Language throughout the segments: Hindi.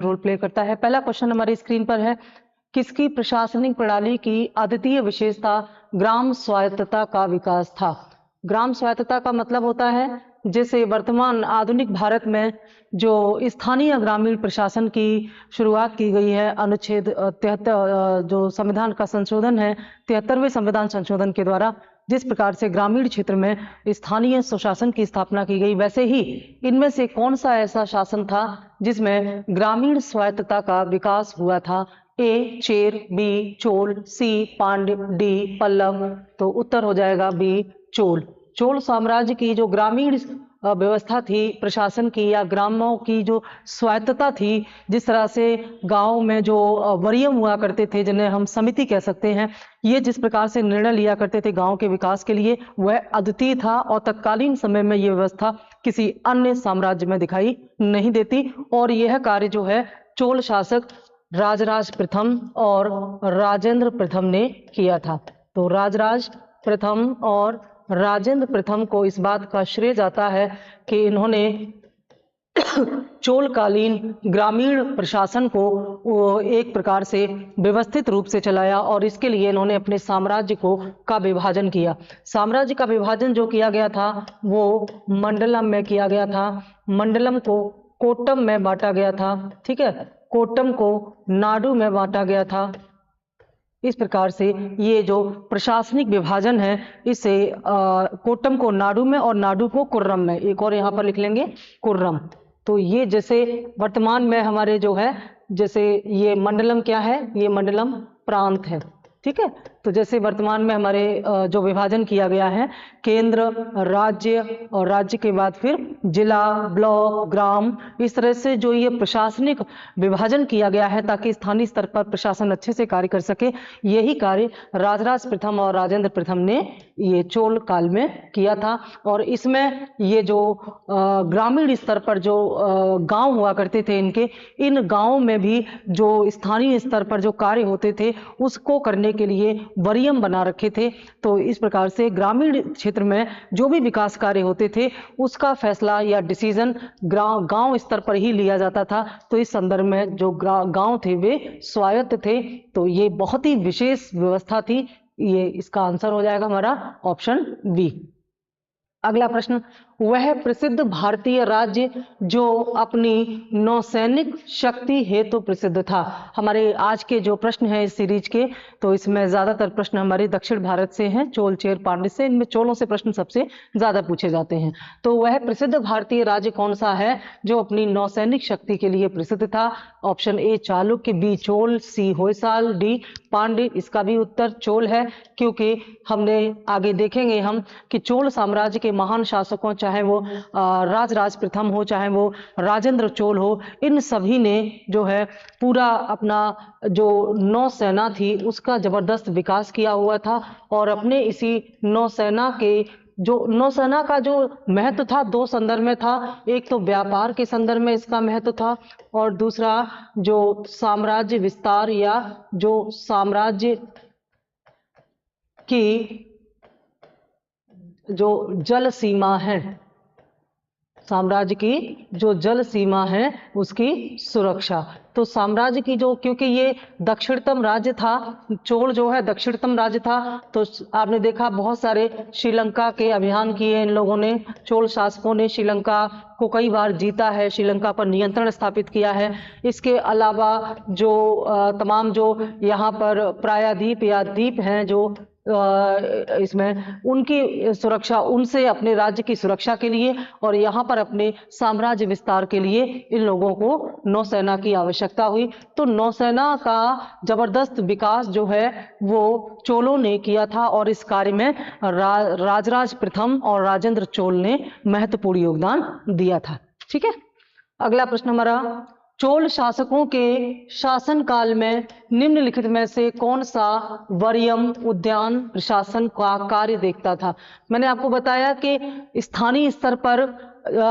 रोल प्ले करता है। पहला क्वेश्चन हमारी स्क्रीन पर है, किसकी प्रशासनिक प्रणाली की अद्वितीय विशेषता ग्राम स्वायत्तता का विकास था? ग्राम स्वायत्तता का मतलब होता है जैसे वर्तमान आधुनिक भारत में जो स्थानीय ग्रामीण प्रशासन की शुरुआत की गई है, अनुच्छेद 73 जो संविधान का संशोधन है, 73वें संविधान संशोधन के द्वारा जिस प्रकार से ग्रामीण क्षेत्र में स्थानीय स्वशासन की स्थापना की गई, वैसे ही इनमें से कौन सा ऐसा शासन था जिसमें ग्रामीण स्वायत्तता का विकास हुआ था? ए चेर, बी चोल, सी पांड्य, डी पल्लव। तो उत्तर हो जाएगा बी चोल। चोल साम्राज्य की जो ग्रामीण व्यवस्था थी प्रशासन की, या ग्रामों की जो स्वायत्तता थी, जिस तरह से गांव में जो वरीयम हुआ करते थे, जिन्हें हम समिति कह सकते हैं, ये जिस प्रकार से निर्णय लिया करते थे गांव के विकास के लिए, वह अद्वितीय था और तत्कालीन समय में ये व्यवस्था किसी अन्य साम्राज्य में दिखाई नहीं देती। और यह कार्य जो है चोल शासक राजराज प्रथम और राजेंद्र प्रथम ने किया था। तो राजराज प्रथम और राजेंद्र प्रथम को इस बात का श्रेय जाता है कि इन्होंने चोलकालीन ग्रामीण प्रशासन को एक प्रकार से व्यवस्थित रूप से चलाया और इसके लिए इन्होंने अपने साम्राज्य का विभाजन किया। साम्राज्य का विभाजन जो किया गया था वो मंडलम में किया गया था। मंडलम को कोट्टम में बांटा गया था, ठीक है, कोट्टम को नाडु में बांटा गया था। इस प्रकार से ये जो प्रशासनिक विभाजन है, इसे कोट्टम को नाडु में और नाडु को कुर्रम में, एक और यहाँ पर लिख लेंगे कुर्रम। तो ये जैसे वर्तमान में हमारे जो है, जैसे ये मंडलम क्या है, ये मंडलम प्रांत है, ठीक है। तो जैसे वर्तमान में हमारे जो विभाजन किया गया है, केंद्र, राज्य और राज्य के बाद फिर जिला, ब्लॉक, ग्राम, इस तरह से जो ये प्रशासनिक विभाजन किया गया है ताकि स्थानीय स्तर पर प्रशासन अच्छे से कार्य कर सके, यही कार्य राजराज प्रथम और राजेंद्र प्रथम ने ये चोल काल में किया था। और इसमें ये जो ग्रामीण स्तर पर जो गांव हुआ करते थे इनके, इन गांवों में भी जो स्थानीय स्तर पर जो कार्य होते थे उसको करने के लिए वरीयम बना रखे थे। तो इस प्रकार से ग्रामीण क्षेत्र में जो भी विकास कार्य होते थे उसका फैसला या डिसीजन गांव स्तर पर ही लिया जाता था। तो इस संदर्भ में जो गांव थे वे स्वायत्त थे। तो ये बहुत ही विशेष व्यवस्था थी। ये इसका आंसर हो जाएगा हमारा ऑप्शन बी। अगला प्रश्न, वह प्रसिद्ध भारतीय राज्य जो अपनी नौसैनिक शक्ति हेतु तो प्रसिद्ध था। हमारे आज के जो प्रश्न हैं इस सीरीज के, तो इसमें ज्यादातर प्रश्न हमारे दक्षिण भारत से हैं, चोल, चेर, पांड्य से। इनमें चोलों से प्रश्न सबसे ज्यादा पूछे जाते हैं। तो वह प्रसिद्ध भारतीय राज्य कौन सा है जो अपनी नौसैनिक शक्ति के लिए प्रसिद्ध था? Option A Chalukya, B Chola, C Hoysala, D Pandya. इसका भी उत्तर चोल है, क्योंकि हमने आगे देखेंगे हम कि चोल साम्राज्य के महान शासकों, चाहे वो राजराज प्रथम हो, चाहे वो राजेंद्र चोल हो, इन सभी ने जो है पूरा अपना जो नौसेना थी उसका जबरदस्त विकास किया हुआ था। और अपने इसी नौसेना का जो महत्व था दो संदर्भ में था। एक तो व्यापार के संदर्भ में इसका महत्व था, और दूसरा जो साम्राज्य विस्तार या जो साम्राज्य की जो जल सीमा है, साम्राज्य की जो जल सीमा है उसकी सुरक्षा। तो साम्राज्य की जो, क्योंकि ये दक्षिणतम राज्य था, चोल जो है दक्षिणतम राज्य था, तो आपने देखा बहुत सारे श्रीलंका के अभियान किए इन लोगों ने। चोल शासकों ने श्रीलंका को कई बार जीता है, श्रीलंका पर नियंत्रण स्थापित किया है। इसके अलावा जो तमाम जो यहाँ पर प्रायद्वीप या द्वीप हैं जो इसमें, उनकी सुरक्षा, उनसे अपने राज्य की सुरक्षा के लिए और यहाँ पर अपने साम्राज्य विस्तार के लिए इन लोगों को नौसेना की आवश्यकता हुई। तो नौसेना का जबरदस्त विकास जो है वो चोलों ने किया था, और इस कार्य में राजराज प्रथम और राजेंद्र चोल ने महत्वपूर्ण योगदान दिया था। ठीक है, अगला प्रश्न हमारा, चोल शासकों के शासनकाल में निम्नलिखित में से कौन सा वरीयम उद्यान प्रशासन का कार्य देखता था? मैंने आपको बताया कि स्थानीय स्तर पर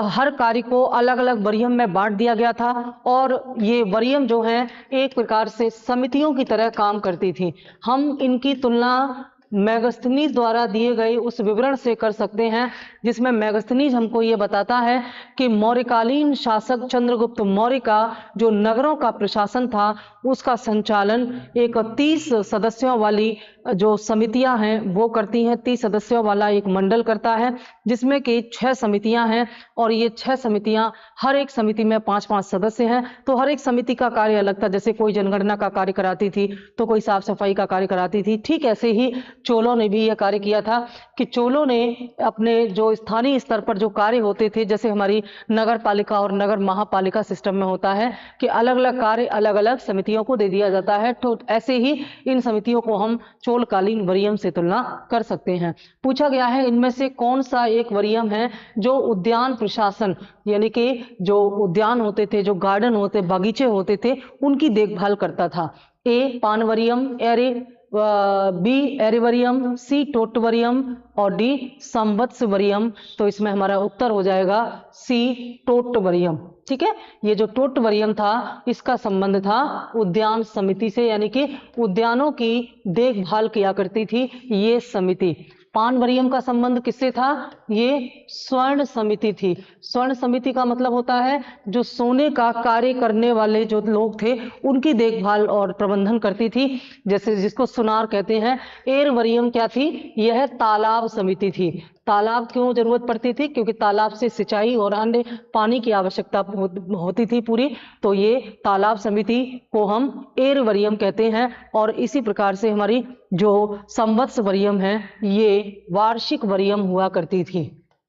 हर कार्य को अलग अलग वरीयम में बांट दिया गया था, और ये वरीयम जो है एक प्रकार से समितियों की तरह काम करती थी। हम इनकी तुलना मैगस्थनीज द्वारा दिए गए उस विवरण से कर सकते हैं जिसमें मैगस्थनीज हमको ये बताता है कि मौर्यकालीन शासक चंद्रगुप्त मौर्य का जो नगरों का प्रशासन था उसका संचालन एक 30 सदस्यों वाली जो समितियां हैं वो करती हैं। 30 सदस्यों वाला एक मंडल करता है जिसमें कि 6 समितियां हैं और ये 6 समितियां, हर एक समिति में 5-5 सदस्य हैं। तो हर एक समिति का कार्य अलग था। जैसे कोई जनगणना का कार्य कराती थी तो कोई साफ सफाई का कार्य कराती थी। ठीक ऐसे ही चोलों ने भी यह कार्य किया था कि चोलों ने अपने जो स्थानीय स्तर पर जो कार्य होते थे, जैसे हमारी नगर पालिका और नगर महापालिका सिस्टम में होता है कि अलग अलग कार्य अलग अलग समितियों को दे दिया जाता है, तो ऐसे ही इन समितियों को हम चोलकालीन वरीयम से तुलना कर सकते हैं। पूछा गया है इनमें से कौन सा एक वरीयम है जो उद्यान प्रशासन, यानी कि जो उद्यान होते थे, जो गार्डन होते, बगीचे होते थे, उनकी देखभाल करता था। ए पानवरियम, बी एरिवरियम, सी टोटवरियम और डी संवत्सवरियम। तो इसमें हमारा उत्तर हो जाएगा सी टोटवरियम। ठीक है, ये जो टोटवरियम था इसका संबंध था उद्यान समिति से, यानी कि उद्यानों की देखभाल किया करती थी ये समिति। पानवरियम का संबंध किससे था? ये स्वर्ण समिति थी। स्वर्ण समिति का मतलब होता है जो सोने का कार्य करने वाले जो लोग थे उनकी देखभाल और प्रबंधन करती थी, जैसे जिसको सुनार कहते हैं। एरवरियम क्या थी? यह तालाब समिति थी। तालाब क्यों जरूरत पड़ती थी? क्योंकि तालाब से सिंचाई और अन्य पानी की आवश्यकता होती थी पूरी, तो ये तालाब समिति को हम एरवरियम कहते हैं। और इसी प्रकार से हमारी जो संवत्सवरियम है ये वार्षिक वरियम हुआ करती थी।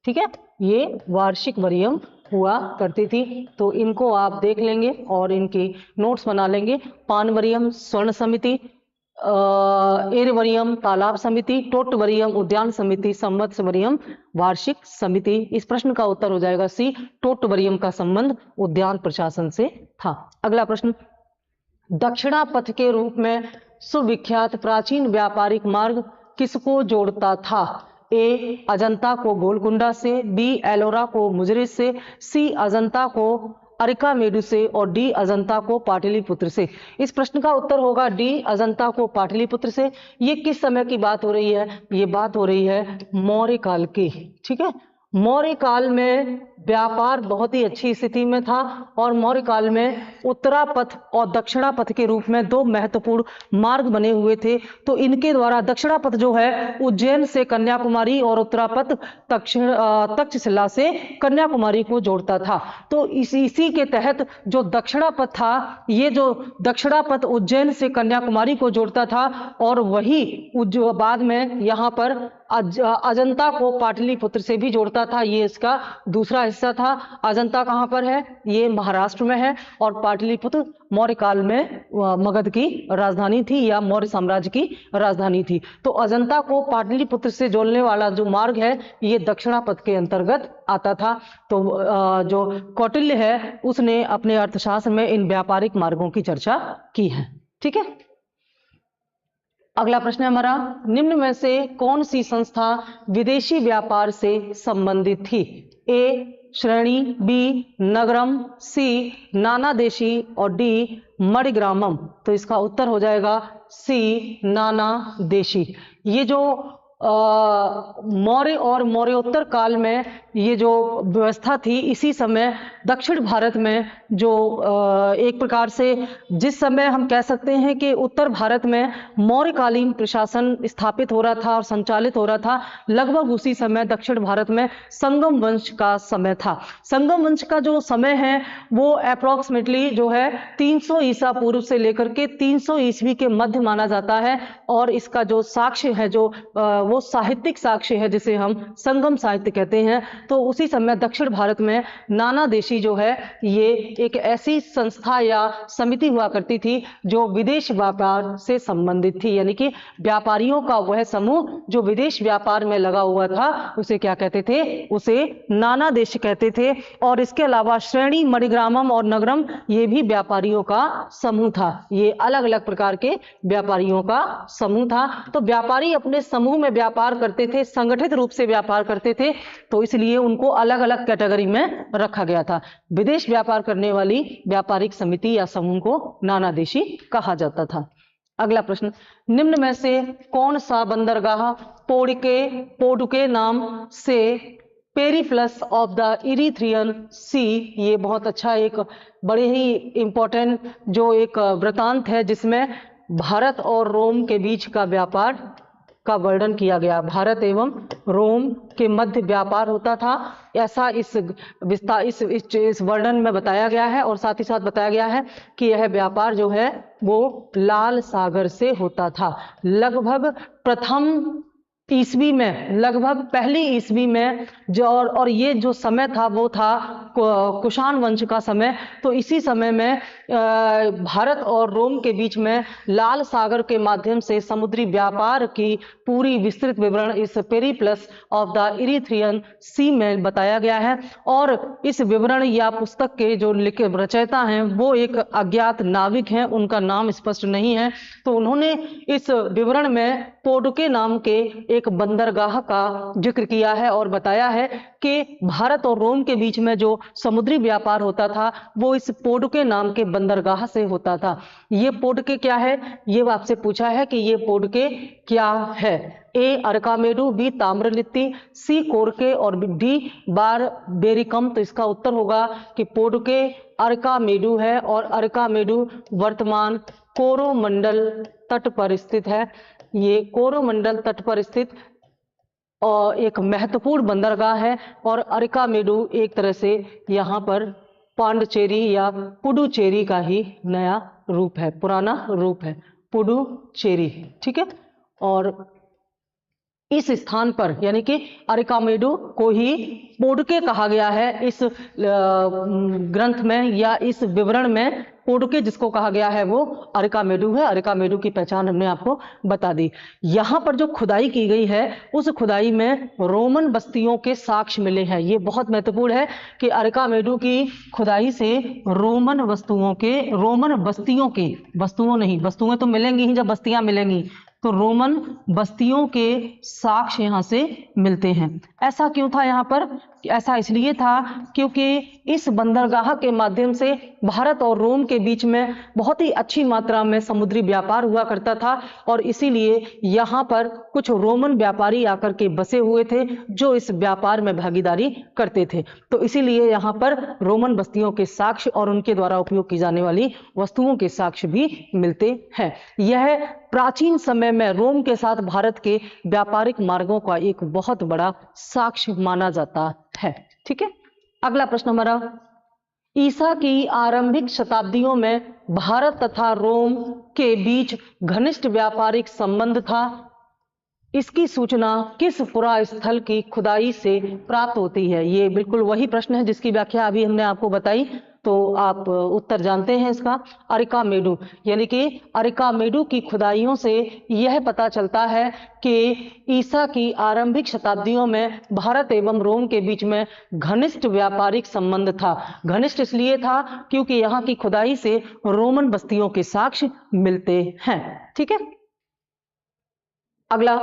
ठीक है, ये वार्षिक वरियम हुआ करती थी। तो इनको आप देख लेंगे और इनकी नोट्स बना लेंगे। पानवरियम स्वर्ण समिति, एरवरियम तालाब समिति, टोटवरियम उद्यान समिति, संवत्सवरियम वार्षिक समिति। इस प्रश्न का उत्तर हो जाएगा सी, टोटवरियम का संबंध उद्यान प्रशासन से था। अगला प्रश्न, दक्षिणा पथ के रूप में सुविख्यात प्राचीन व्यापारिक मार्ग किसको जोड़ता था? ए अजंता को गोलकुंडा से, बी एलोरा को मुजरिस से, सी अजंता को अरिकामेडु से और डी अजंता को पाटलिपुत्र से। इस प्रश्न का उत्तर होगा डी अजंता को पाटलिपुत्र से। ये किस समय की बात हो रही है? ये बात हो रही है मौर्य काल की। ठीक है, मौर्य काल में व्यापार बहुत ही अच्छी स्थिति में था और मौर्य काल में उत्तरा पथ और दक्षिणा पथ के रूप में दो महत्वपूर्ण मार्ग बने हुए थे। तो इनके द्वारा दक्षिणा पथ जो है उज्जैन से कन्याकुमारी और उत्तरा पथ तक्षशिला से कन्याकुमारी को जोड़ता था। तो इसी के तहत जो दक्षिणा पथ था, ये जो दक्षिणा पथ उज्जैन से कन्याकुमारी को जोड़ता था और वही बाद में यहाँ पर अजंता को पाटलिपुत्र से भी जोड़ता था। ये इसका दूसरा हिस्सा था। अजंता कहाँ पर है? ये महाराष्ट्र में है और पाटलिपुत्र मौर्य काल में मगध की राजधानी थी या मौर्य साम्राज्य की राजधानी थी। तो अजंता को पाटलिपुत्र से जोड़ने वाला जो मार्ग है ये दक्षिणा पथ के अंतर्गत आता था। तो जो कौटिल्य है उसने अपने अर्थशास्त्र में इन व्यापारिक मार्गों की चर्चा की है। ठीक है, अगला प्रश्न है हमारा, निम्न में से कौन सी संस्था विदेशी व्यापार से संबंधित थी? ए श्रेणी, बी नगरम, सी नानादेशी और डी मणिग्रामम। तो इसका उत्तर हो जाएगा सी नानादेशी। ये जो मौर्य और मौर्योत्तर काल में ये जो व्यवस्था थी, इसी समय दक्षिण भारत में जो एक प्रकार से जिस समय हम कह सकते हैं कि उत्तर भारत में मौर्यकालीन प्रशासन स्थापित हो रहा था और संचालित हो रहा था, लगभग उसी समय दक्षिण भारत में संगम वंश का समय था। संगम वंश का जो समय है वो अप्रोक्सीमेटली जो है 300 ईसा पूर्व से लेकर के 300 ईस्वी के मध्य माना जाता है। और इसका जो साक्ष्य है जो वो साहित्यिक साक्ष्य है जिसे हम संगम साहित्य कहते हैं। तो उसी समय दक्षिण भारत में नानादेशी जो है ये एक ऐसी संस्था या समिति हुआ करती थी जो विदेश व्यापार से संबंधित थी, यानी कि व्यापारियों का वह समूह जो विदेश व्यापार में लगा हुआ था उसे क्या कहते थे? उसे नानादेश कहते थे। और इसके अलावा श्रेणी, मणिग्रामम और नगरम ये भी व्यापारियों का समूह था। ये अलग अलग प्रकार के व्यापारियों का समूह था। तो व्यापारी अपने समूह में व्यापार करते थे, संगठित रूप से व्यापार करते थे, तो इसलिए उनको अलग अलग कैटेगरी में रखा गया था। विदेश व्यापार करने वाली व्यापारिक समिति या समूह को नानादेशी कहा जाता था। अगला प्रश्न, निम्न में से कौन सा बंदरगाह पोर्टुके नाम से पेरिप्लस ऑफ द इरीथ्रियन सी, ये बहुत अच्छा एक बड़े ही इंपॉर्टेंट जो एक वृतांत है जिसमें भारत और रोम के बीच का व्यापार का वर्णन किया गया। भारत एवं रोम के मध्य व्यापार होता था, ऐसा इस वर्णन में बताया गया है। और साथ ही साथ बताया गया है कि यह व्यापार जो है वो लाल सागर से होता था। लगभग प्रथम ईस्वी में, लगभग पहली ईस्वी में जो और ये जो समय था वो था कुषाण वंश का समय। तो इसी समय में भारत और रोम के बीच में लाल सागर के माध्यम से समुद्री व्यापार की पूरी विस्तृत विवरण इस पेरिप्लस ऑफ द इरीथ्रियन सी में बताया गया है। और इस विवरण या पुस्तक के जो रचयिता हैं वो एक अज्ञात नाविक हैं, उनका नाम स्पष्ट नहीं है। तो उन्होंने इस विवरण में पोर्टुके नाम के एक बंदरगाह का जिक्र किया है और बताया है कि भारत और रोम के बीच में जो समुद्री व्यापार होता था वो इस पोर्टुके नाम के बंदरगाह से होता था। ये पोर्टुके क्या है, ये आपसे पूछा है कि ये पोर्टुके क्या है। ए अरकामेडू, बी ताम्रलिप्ति, सी कोरके और डी बारबेरिकम। तो इसका उत्तर होगा कि पोर्टुके अरकामेडू है और अरकामेडू वर्तमान कोरोमंडल तट पर स्थित है। ये कोरोमंडल तट पर स्थित और एक महत्वपूर्ण बंदरगाह है। और अरकामेडू एक तरह से यहाँ पर पांडिचेरी या पुडुचेरी का ही नया रूप है, पुराना रूप है पुडुचेरी, ठीक है। और इस स्थान पर यानी कि अरकामेडू को ही पोर्टुके कहा गया है इस ग्रंथ में या इस विवरण में। पोर्टुके जिसको कहा गया है वो अरकामेडू है। अरकामेडू की पहचान हमने आपको बता दी। यहाँ पर जो खुदाई की गई है उस खुदाई में रोमन बस्तियों के साक्ष्य मिले हैं। ये बहुत महत्वपूर्ण है कि अरकामेडू की खुदाई से रोमन बस्तियों के, वस्तुओं नहीं, वस्तुएं तो मिलेंगी ही जब बस्तियां मिलेंगी, तो रोमन बस्तियों के साक्ष्य यहाँ से मिलते हैं। ऐसा क्यों था यहाँ पर? ऐसा इसलिए था क्योंकि इस बंदरगाह के माध्यम से भारत और रोम के बीच में बहुत ही अच्छी मात्रा में समुद्री व्यापार हुआ करता था और इसीलिए यहाँ पर कुछ रोमन व्यापारी आकर के बसे हुए थे जो इस व्यापार में भागीदारी करते थे। तो इसीलिए यहाँ पर रोमन बस्तियों के साक्ष्य और उनके द्वारा उपयोग की जाने वाली वस्तुओं के साक्ष्य भी मिलते हैं। यह प्राचीन समय में रोम के साथ भारत के व्यापारिक मार्गों का एक बहुत बड़ा साक्ष्य माना जाता है। ठीक है, अगला प्रश्न हमारा, ईसा की आरंभिक शताब्दियों में भारत तथा रोम के बीच घनिष्ठ व्यापारिक संबंध था। इसकी सूचना किस पुरास्थल की खुदाई से प्राप्त होती है? ये बिल्कुल वही प्रश्न है जिसकी व्याख्या अभी हमने आपको बताई, तो आप उत्तर जानते हैं इसका। अरकामेडू, यानी कि अरकामेडू की खुदाइयों से यह पता चलता है कि ईसा की आरंभिक शताब्दियों में भारत एवं रोम के बीच में घनिष्ठ व्यापारिक संबंध था। घनिष्ठ इसलिए था क्योंकि यहाँ की खुदाई से रोमन बस्तियों के साक्ष्य मिलते हैं। ठीक है, अगला,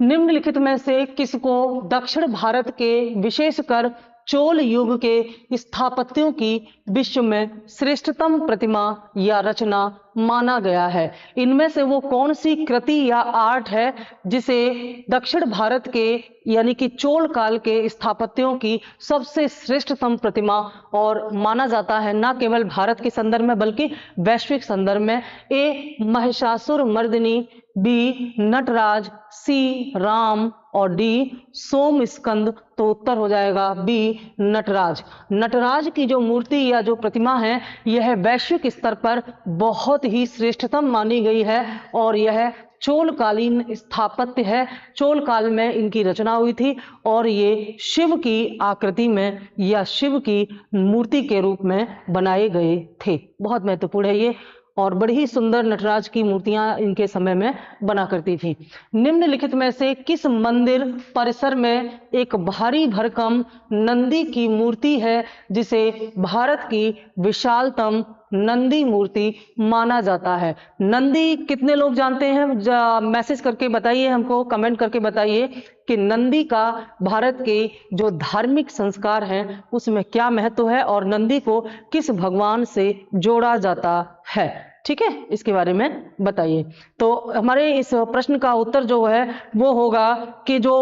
निम्नलिखित में से किसको दक्षिण भारत के विशेषकर चोल युग के स्थापत्यों की विश्व में श्रेष्ठतम प्रतिमा या रचना माना गया है? इनमें से वो कौन सी कृति या आर्ट है जिसे दक्षिण भारत के यानी कि चोल काल के स्थापत्यों की सबसे श्रेष्ठतम प्रतिमा और माना जाता है, ना केवल भारत के संदर्भ में बल्कि वैश्विक संदर्भ में? ए महिषासुर मर्दिनी, बी नटराज, सी राम और डी सोम स्कंद। तो उत्तर हो जाएगा बी नटराज। नटराज की जो मूर्ति या जो प्रतिमा है यह वैश्विक स्तर पर बहुत ही श्रेष्ठतम मानी गई है और यह चोलकालीन स्थापत्य है। चोल काल में इनकी रचना हुई थी और ये शिव की आकृति में या शिव की मूर्ति के रूप में बनाए गए थे। बहुत महत्वपूर्ण है ये और बड़ी ही सुंदर नटराज की मूर्तियां इनके समय में बना करती थी। निम्नलिखित में से किस मंदिर परिसर में एक भारी भरकम नंदी की मूर्ति है जिसे भारत की विशालतम नंदी मूर्ति माना जाता है? नंदी कितने लोग जानते हैं? मैसेज करके बताइए, हमको कमेंट करके बताइए कि नंदी का भारत के जो धार्मिक संस्कार हैं उसमें क्या महत्व है और नंदी को किस भगवान से जोड़ा जाता है। ठीक है, इसके बारे में बताइए। तो हमारे इस प्रश्न का उत्तर जो है वो होगा कि जो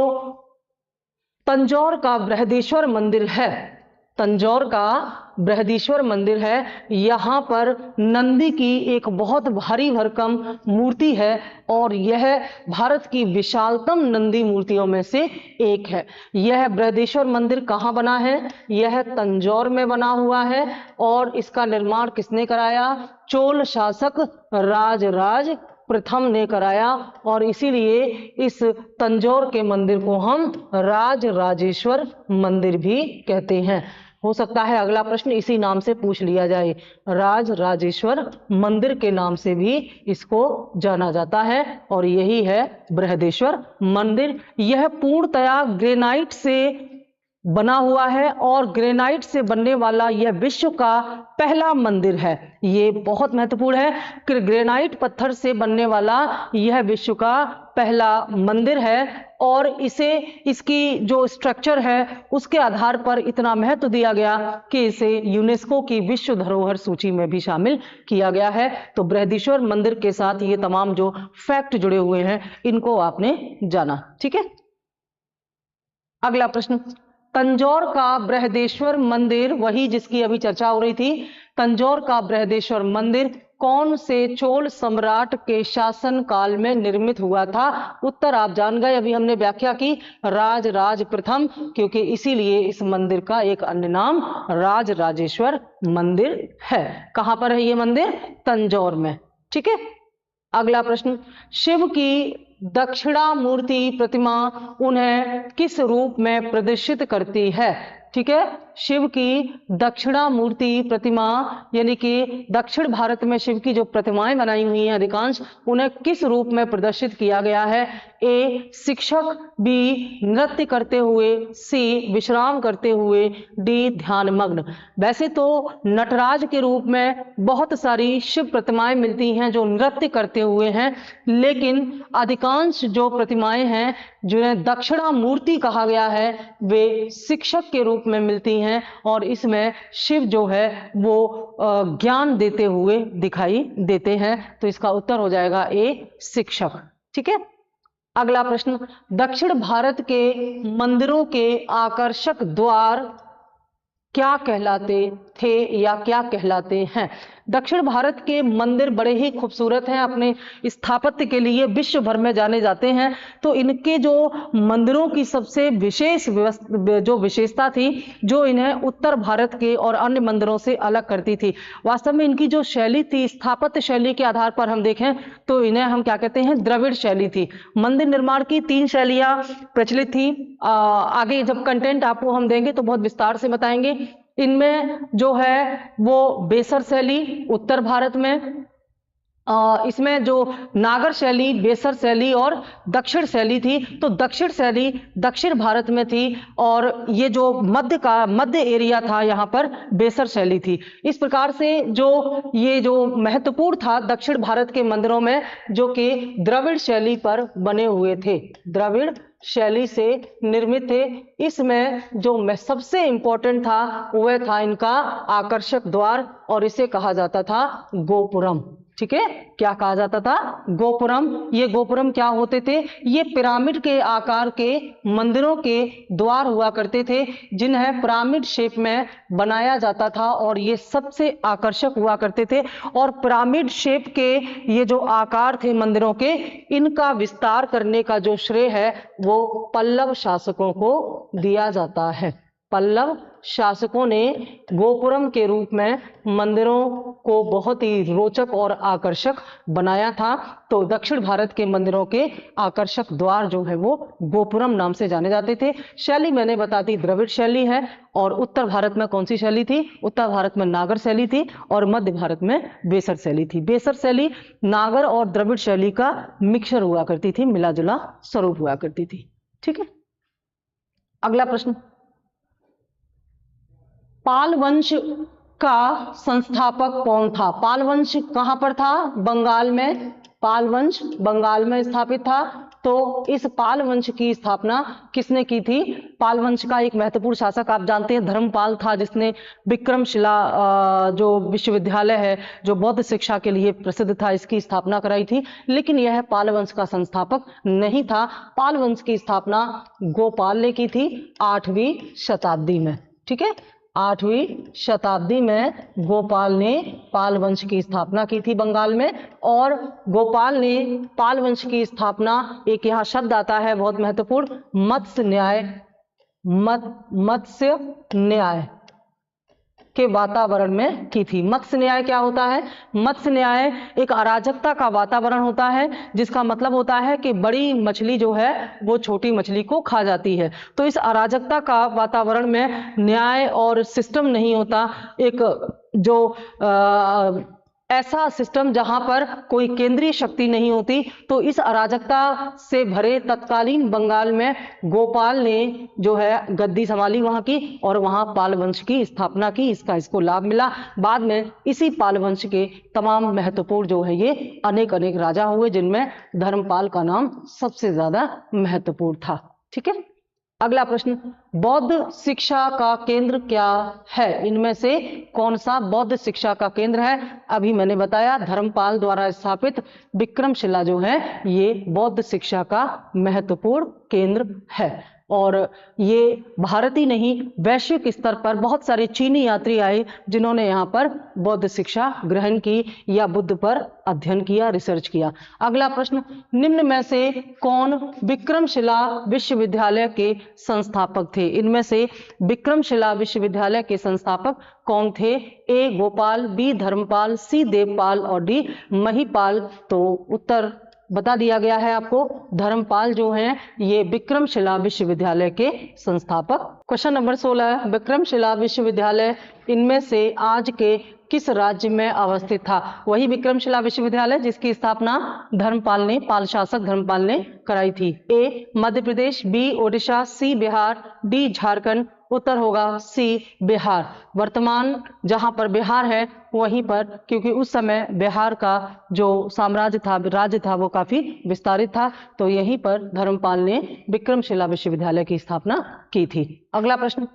तंजौर का बृहदेश्वर मंदिर है, तंजौर का बृहदीश्वर मंदिर है, यहाँ पर नंदी की एक बहुत भारी भरकम मूर्ति है और यह भारत की विशालतम नंदी मूर्तियों में से एक है। यह बृहदीश्वर मंदिर कहाँ बना है? यह तंजौर में बना हुआ है और इसका निर्माण किसने कराया? चोल शासक राजराज प्रथम ने कराया और इसीलिए इस तंजौर के मंदिर को हम राजराजेश्वर मंदिर भी कहते हैं। हो सकता है अगला प्रश्न इसी नाम से पूछ लिया जाए, राजराजेश्वर मंदिर के नाम से भी इसको जाना जाता है और यही है बृहदेश्वर मंदिर। यह पूर्णतया ग्रेनाइट से बना हुआ है और ग्रेनाइट से बनने वाला यह विश्व का पहला मंदिर है। ये बहुत महत्वपूर्ण है कि ग्रेनाइट पत्थर से बनने वाला यह विश्व का पहला मंदिर है और इसे इसकी जो स्ट्रक्चर है उसके आधार पर इतना महत्व दिया गया कि इसे यूनेस्को की विश्व धरोहर सूची में भी शामिल किया गया है। तो बृहदीश्वर मंदिर के साथ ये तमाम जो फैक्ट जुड़े हुए हैं इनको आपने जाना। ठीक है, अगला प्रश्न, तंजौर का बृहदेश्वर मंदिर, वही जिसकी अभी चर्चा हो रही थी, तंजौर का बृहदेश्वर मंदिर कौन से चोल सम्राट के शासन काल में निर्मित हुआ था? उत्तर आप जान गए, अभी हमने व्याख्या की, राजराज प्रथम, क्योंकि इसीलिए इस मंदिर का एक अन्य नाम राजराजेश्वर मंदिर है। कहां पर है ये मंदिर? तंजौर में। ठीक है, अगला प्रश्न, शिव की दक्षिणामूर्ति प्रतिमा उन्हें किस रूप में प्रदर्शित करती है? ठीक है, शिव की दक्षिणामूर्ति प्रतिमा यानी कि दक्षिण भारत में शिव की जो प्रतिमाएं बनाई हुई हैं अधिकांश, उन्हें किस रूप में प्रदर्शित किया गया है? ए शिक्षक, बी नृत्य करते हुए, सी विश्राम करते हुए, डी ध्यानमग्न। वैसे तो नटराज के रूप में बहुत सारी शिव प्रतिमाएं मिलती हैं जो नृत्य करते हुए हैं, लेकिन अधिकांश जो प्रतिमाएं हैं जिन्हें दक्षिणामूर्ति कहा गया है वे शिक्षक के रूप में मिलती हैं और इसमें शिव जो है वो ज्ञान देते हुए दिखाई देते हैं। तो इसका उत्तर हो जाएगा ए शिक्षक। ठीक है, अगला प्रश्न, दक्षिण भारत के मंदिरों के आकर्षक द्वार क्या कहलाते थे या क्या कहलाते हैं? दक्षिण भारत के मंदिर बड़े ही खूबसूरत हैं, अपने स्थापत्य के लिए विश्व भर में जाने जाते हैं। तो इनके जो मंदिरों की सबसे विशेष जो विशेषता थी जो इन्हें उत्तर भारत के और अन्य मंदिरों से अलग करती थी, वास्तव में इनकी जो शैली थी, स्थापत्य शैली के आधार पर हम देखें तो इन्हें हम क्या कहते हैं? द्रविड़ शैली थी। मंदिर निर्माण की 3 शैलियां प्रचलित थी। आगे जब कंटेंट आपको हम देंगे तो बहुत विस्तार से बताएंगे। इनमें जो है वो बेसर शैली उत्तर भारत में, इसमें जो नागर शैली, बेसर शैली और दक्षिण शैली थी। तो दक्षिण शैली दक्षिण भारत में थी और ये जो मध्य एरिया था यहाँ पर बेसर शैली थी। इस प्रकार से ये जो महत्वपूर्ण था दक्षिण भारत के मंदिरों में, जो कि द्रविड़ शैली पर बने हुए थे, द्रविड़ शैली से निर्मित थे। इसमें जो सबसे इंपॉर्टेंट था वह था इनका आकर्षक द्वार और इसे कहा जाता था गोपुरम। ठीक है, क्या कहा जाता था? गोपुरम। ये गोपुरम क्या होते थे? ये पिरामिड के आकार के मंदिरों के द्वार हुआ करते थे जिन्हें पिरामिड शेप में बनाया जाता था और ये सबसे आकर्षक हुआ करते थे। और पिरामिड शेप के ये जो आकार थे मंदिरों के, इनका विस्तार करने का जो श्रेय है वो पल्लव शासकों को दिया जाता है। पल्लव शासकों ने गोपुरम के रूप में मंदिरों को बहुत ही रोचक और आकर्षक बनाया था। तो दक्षिण भारत के मंदिरों के आकर्षक द्वार जो है वो गोपुरम नाम से जाने जाते थे। शैली मैंने बता दी द्रविड़ शैली है। और उत्तर भारत में कौन सी शैली थी? उत्तर भारत में नागर शैली थी और मध्य भारत में बेसर शैली थी। बेसर शैली नागर और द्रविड़ शैली का मिक्सचर हुआ करती थी, मिला जुला स्वरूप हुआ करती थी। ठीक है, अगला प्रश्न, पाल वंश का संस्थापक कौन था? पाल वंश कहां पर था? बंगाल में। पाल वंश बंगाल में स्थापित था। तो इस पाल वंश की स्थापना किसने की थी? पाल वंश का एक महत्वपूर्ण शासक आप जानते हैं धर्मपाल था, जिसने विक्रमशिला जो विश्वविद्यालय है जो बौद्ध शिक्षा के लिए प्रसिद्ध था, इसकी स्थापना कराई थी। लेकिन यह पाल वंश का संस्थापक नहीं था। पाल वंश की स्थापना गोपाल ने की थी 8वीं शताब्दी में। ठीक है, 8वीं शताब्दी में गोपाल ने पाल वंश की स्थापना की थी बंगाल में। और गोपाल ने पाल वंश की स्थापना, एक यहाँ शब्द आता है बहुत महत्वपूर्ण, मत्स्य न्याय के वातावरण में की थी। मत्स्य न्याय क्या होता है? मत्स्य न्याय एक अराजकता का वातावरण होता है, जिसका मतलब होता है कि बड़ी मछली जो है वो छोटी मछली को खा जाती है। तो इस अराजकता का वातावरण में न्याय और सिस्टम नहीं होता, एक जो ऐसा सिस्टम जहां पर कोई केंद्रीय शक्ति नहीं होती। तो इस अराजकता से भरे तत्कालीन बंगाल में गोपाल ने जो है गद्दी संभाली वहां की, और वहां पाल वंश की स्थापना की। इसको लाभ मिला। बाद में इसी पाल वंश के तमाम महत्वपूर्ण जो है ये अनेक राजा हुए, जिनमें धर्मपाल का नाम सबसे ज्यादा महत्वपूर्ण था। ठीक है, अगला प्रश्न, बौद्ध शिक्षा का केंद्र क्या है? इनमें से कौन सा बौद्ध शिक्षा का केंद्र है? अभी मैंने बताया धर्मपाल द्वारा स्थापित विक्रमशिला जो है ये बौद्ध शिक्षा का महत्वपूर्ण केंद्र है। और ये भारत ही नहीं, वैश्विक स्तर पर बहुत सारे चीनी यात्री आए जिन्होंने यहाँ पर बौद्ध शिक्षा ग्रहण की या बुद्ध पर अध्ययन किया, रिसर्च किया। अगला प्रश्न, निम्न में से कौन विक्रमशिला विश्वविद्यालय के संस्थापक थे? इनमें से विक्रमशिला विश्वविद्यालय के संस्थापक कौन थे? ए गोपाल, बी धर्मपाल, सी देवपाल और डी महिपाल। तो उत्तर बता दिया गया है आपको, धर्मपाल जो हैं ये विक्रमशिला विश्वविद्यालय के संस्थापक। क्वेश्चन नंबर 16, विक्रमशिला विश्वविद्यालय इनमें से आज के किस राज्य में अवस्थित था? वही विक्रमशिला विश्वविद्यालय जिसकी स्थापना धर्मपाल ने, पाल शासक धर्मपाल ने कराई थी। ए मध्य प्रदेश, बी ओडिशा, सी बिहार, डी झारखंड। उत्तर होगा सी बिहार। वर्तमान जहां पर बिहार है वहीं पर, क्योंकि उस समय बिहार का जो साम्राज्य था, राज्य था, वो काफी विस्तारित था। तो यहीं पर धर्मपाल ने विक्रमशिला विश्वविद्यालय की स्थापना की थी। अगला प्रश्न,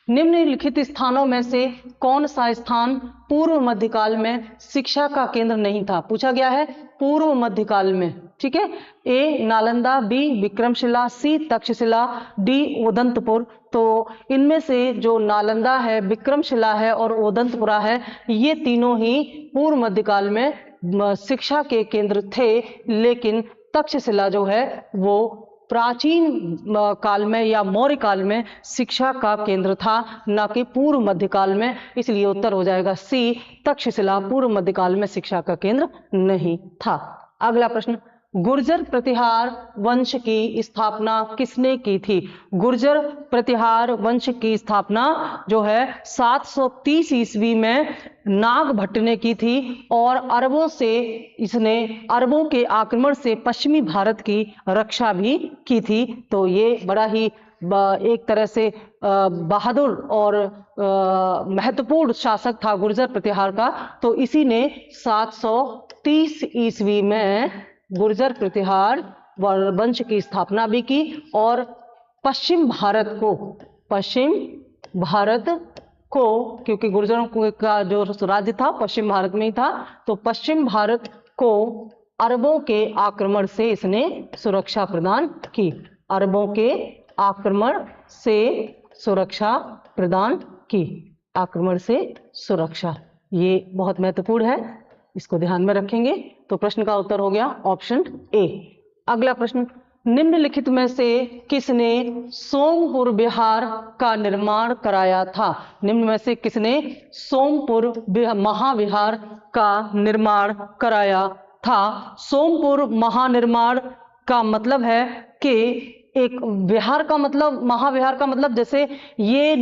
निम्नलिखित स्थानों में से कौन सा स्थान पूर्व मध्यकाल में शिक्षा का केंद्र नहीं था? पूछा गया है पूर्व मध्यकाल में। ठीक है, ए नालंदा, बी विक्रमशिला, सी तक्षशिला, डी ओदंतपुर। तो इनमें से जो नालंदा है, विक्रमशिला है और ओदंतपुरा है, ये तीनों ही पूर्व मध्यकाल में शिक्षा के केंद्र थे। लेकिन तक्षशिला जो है वो प्राचीन काल में या मौर्य काल में शिक्षा का केंद्र था, न कि पूर्व मध्यकाल में। इसलिए उत्तर हो जाएगा सी, तक्षशिला पूर्व मध्यकाल में शिक्षा का केंद्र नहीं था। अगला प्रश्न, गुर्जर प्रतिहार वंश की स्थापना किसने की थी? गुर्जर प्रतिहार वंश की स्थापना जो है 730 ईस्वी में नागभट्ट ने की थी, और अरबों के आक्रमण से पश्चिमी भारत की रक्षा भी की थी। तो ये बड़ा ही एक तरह से बहादुर और महत्वपूर्ण शासक था गुर्जर प्रतिहार का। तो इसी ने 730 ईस्वी में गुर्जर प्रतिहार वंश की स्थापना भी की, और पश्चिम भारत को क्योंकि गुर्जरों का जो राज्य था पश्चिम भारत में ही था, तो पश्चिम भारत को अरबों के आक्रमण से इसने सुरक्षा प्रदान की। अरबों के आक्रमण से सुरक्षा प्रदान की। आक्रमण से सुरक्षा, ये बहुत महत्वपूर्ण है, इसको ध्यान में रखेंगे। तो प्रश्न का उत्तर हो गया ऑप्शन ए। अगला प्रश्न, निम्नलिखित में से किसने सोमपुर विहार का निर्माण कराया था? निम्न में से किसने सोमपुर महाविहार का निर्माण कराया था? सोमपुर महानिर्माण का मतलब है कि एक विहार का मतलब, महाविहार का मतलब, जैसे ये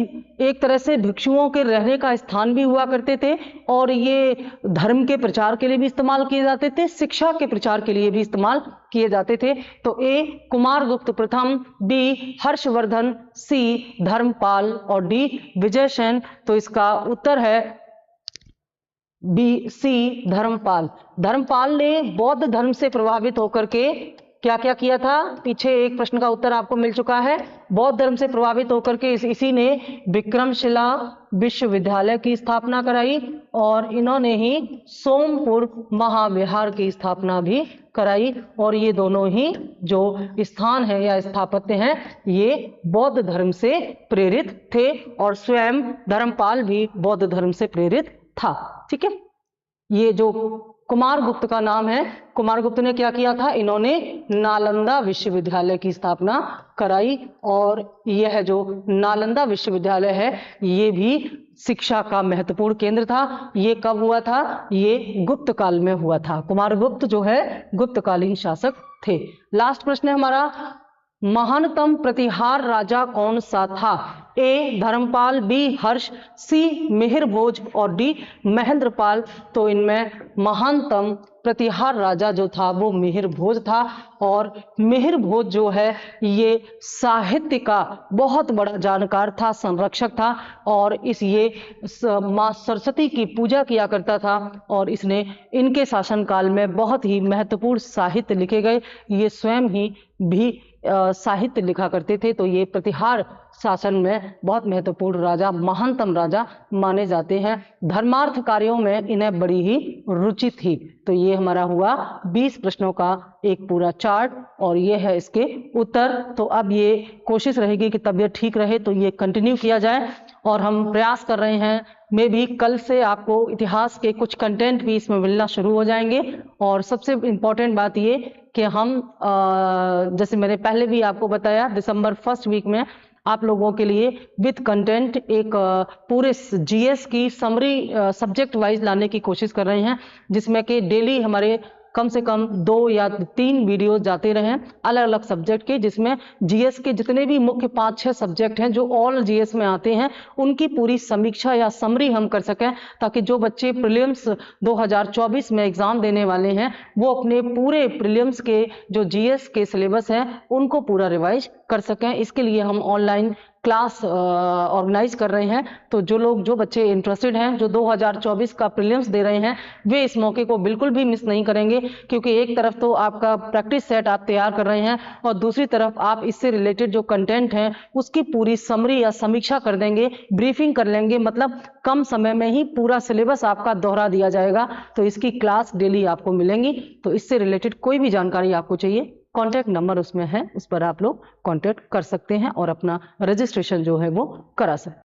एक तरह से भिक्षुओं के रहने का स्थान भी हुआ करते थे, और ये धर्म के प्रचार के लिए भी इस्तेमाल किए जाते थे, शिक्षा के प्रचार के लिए भी इस्तेमाल किए जाते थे। तो ए कुमारगुप्त प्रथम, बी हर्षवर्धन, सी धर्मपाल और डी विजयसेन। तो इसका उत्तर है बी, सी धर्मपाल। धर्मपाल ने बौद्ध धर्म से प्रभावित होकर के क्या क्या किया था? पीछे एक प्रश्न का उत्तर आपको मिल चुका है। बौद्ध धर्म से प्रभावित होकर के इसी ने विक्रमशिला विश्वविद्यालय की स्थापना कराई और इन्होंने ही सोमपुर महाविहार की स्थापना भी कराई। और ये दोनों ही जो स्थान है या स्थापत्य हैं ये बौद्ध धर्म से प्रेरित थे और स्वयं धर्मपाल भी बौद्ध धर्म से प्रेरित था। ठीक है, ये जो कुमारगुप्त का नाम है, कुमारगुप्त ने क्या किया था? इन्होंने नालंदा विश्वविद्यालय की स्थापना कराई और यह जो नालंदा विश्वविद्यालय है ये भी शिक्षा का महत्वपूर्ण केंद्र था। ये कब हुआ था? ये गुप्त काल में हुआ था। कुमारगुप्त जो है गुप्तकालीन शासक थे। लास्ट प्रश्न है हमारा, महानतम प्रतिहार राजा कौन सा था? ए धर्मपाल, बी हर्ष, सी मिहिरभोज और डी महेंद्रपाल। तो इनमें महानतम प्रतिहार राजा जो था वो मिहिरभोज था। और मिहिरभोज जो है ये साहित्य का बहुत बड़ा जानकार था, संरक्षक था और ये माँ सरस्वती की पूजा किया करता था और इसने इनके शासनकाल में बहुत ही महत्वपूर्ण साहित्य लिखे गए। ये स्वयं ही भी साहित्य लिखा करते थे। तो ये प्रतिहार शासन में बहुत महत्वपूर्ण राजा, महानतम राजा माने जाते हैं। धर्मार्थ कार्यों में इन्हें बड़ी ही रुचि थी। तो ये हमारा हुआ 20 प्रश्नों का एक पूरा चार्ट और ये है इसके उत्तर। तो अब ये कोशिश रहेगी कि तबीयत ठीक रहे तो ये कंटिन्यू किया जाए और हम प्रयास कर रहे हैं मे भी कल से आपको इतिहास के कुछ कंटेंट भी इसमें मिलना शुरू हो जाएंगे। और सबसे इम्पोर्टेंट बात ये कि हम जैसे मैंने पहले भी आपको बताया दिसंबर फर्स्ट वीक में आप लोगों के लिए विद कंटेंट एक पूरे जीएस की समरी सब्जेक्ट वाइज लाने की कोशिश कर रहे हैं, जिसमें कि डेली हमारे कम से कम 2 या 3 वीडियो जाते रहें अलग अलग सब्जेक्ट के, जिसमें जीएस के जितने भी मुख्य 5-6 सब्जेक्ट हैं जो ऑल जीएस में आते हैं उनकी पूरी समीक्षा या समरी हम कर सकें, ताकि जो बच्चे प्रीलिम्स 2024 में एग्जाम देने वाले हैं वो अपने पूरे प्रीलिम्स के जो जीएस के सिलेबस हैं उनको पूरा रिवाइज कर सकें। इसके लिए हम ऑनलाइन क्लास ऑर्गेनाइज कर रहे हैं। तो जो बच्चे इंटरेस्टेड हैं, जो 2024 का प्रीलिम्स दे रहे हैं, वे इस मौके को बिल्कुल भी मिस नहीं करेंगे, क्योंकि एक तरफ तो आपका प्रैक्टिस सेट आप तैयार कर रहे हैं और दूसरी तरफ आप इससे रिलेटेड जो कंटेंट हैं उसकी पूरी समरी या समीक्षा कर देंगे, ब्रीफिंग कर लेंगे। मतलब कम समय में ही पूरा सिलेबस आपका दोहरा दिया जाएगा। तो इसकी क्लास डेली आपको मिलेंगी। तो इससे रिलेटेड कोई भी जानकारी आपको चाहिए, कॉन्टैक्ट नंबर उसमें है, उस पर आप लोग कॉन्टैक्ट कर सकते हैं और अपना रजिस्ट्रेशन जो है वो करा सकते हैं।